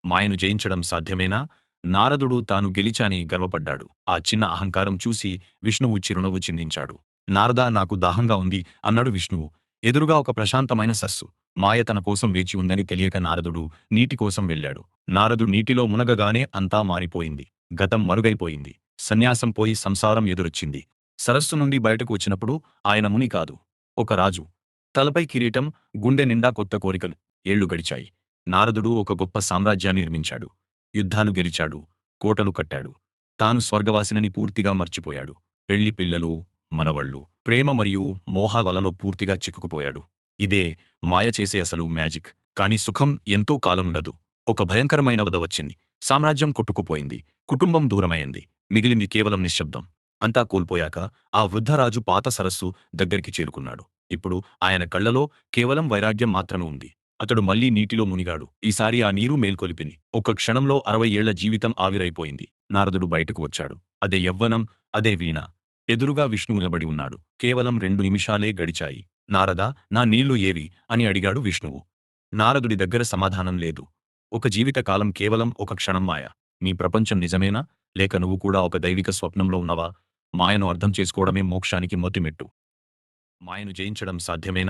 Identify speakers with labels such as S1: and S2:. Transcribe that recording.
S1: మాయను జయించడం సాధ్యమేనా? నారదుడు తాను గెలిచాని గర్వపడ్డాడు. ఆ చిన్న అహంకారం చూసి విష్ణువు చిరునవ్వు చిందించాడు. నారదా, నాకు దాహంగా ఉంది అన్నాడు విష్ణువు. ఎదురుగా ఒక ప్రశాంతమైన సస్సు. మాయ తన కోసం వేచి ఉందని తెలియక నారదుడు నీటి కోసం వెళ్ళాడు. నారదుడు నీటిలో మునగగానే అంతా మారిపోయింది. గతం మరుగైపోయింది. సన్యాసం పోయి సంసారం ఎదురొచ్చింది. సరస్సు నుండి బయటకు వచ్చినప్పుడు ఆయన ముని కాదు, ఒక రాజు. తలపై కిరీటం, గుండె నిండా కొత్త కోరికలు. ఏళ్లు గడిచాయి. నారదుడు ఒక గొప్ప సామ్రాజ్యాన్ని నిర్మించాడు. యుద్ధాలు గెలిచాడు. కోటలు కట్టాడు. తాను స్వర్గవాసినని పూర్తిగా మర్చిపోయాడు. పెళ్లి పిల్లలు, మనవళ్ళు, ప్రేమ మరియు మోహ వలలో పూర్తిగా చిక్కుకుపోయాడు. ఇదే మాయ చేసే అసలు మ్యాజిక్. కాని సుఖం ఎంతో కాలముండదు. ఒక భయంకరమైన వద వచ్చింది. సామ్రాజ్యం కొట్టుకుపోయింది. కుటుంబం దూరమైంది. మిగిలింది కేవలం నిశ్శబ్దం. అంతా కోల్పోయాక ఆ వృద్ధరాజు పాత సరస్సు దగ్గరికి చేరుకున్నాడు. ఇప్పుడు ఆయన కళ్లలో కేవలం వైరాగ్యం మాత్రమే ఉంది. అతడు మళ్లీ నీటిలో మునిగాడు. ఈసారి ఆ నీరు మేల్కొలిపింది. ఒక్క క్షణంలో 60 ఏళ్ల జీవితం ఆవిరైపోయింది. నారదుడు బయటకు వచ్చాడు. అదే యవ్వనం, అదే వీణ. ఎదురుగా విష్ణు నిలబడి ఉన్నాడు. కేవలం 2 నిమిషాలే గడిచాయి. నారదా, నా నీళ్లు ఏవి అని అడిగాడు విష్ణువు. నారదుడి దగ్గర సమాధానం లేదు. ఒక జీవిత కాలం కేవలం ఒక క్షణం మాయ. నీ ప్రపంచం నిజమేనా? లేక నువ్వు కూడా ఒక దైవిక స్వప్నంలో ఉన్నవా? మాయను అర్థం చేసుకోవడమే మోక్షానికి మొదటిమెట్టు. మాయను జయించడం సాధ్యమేనా?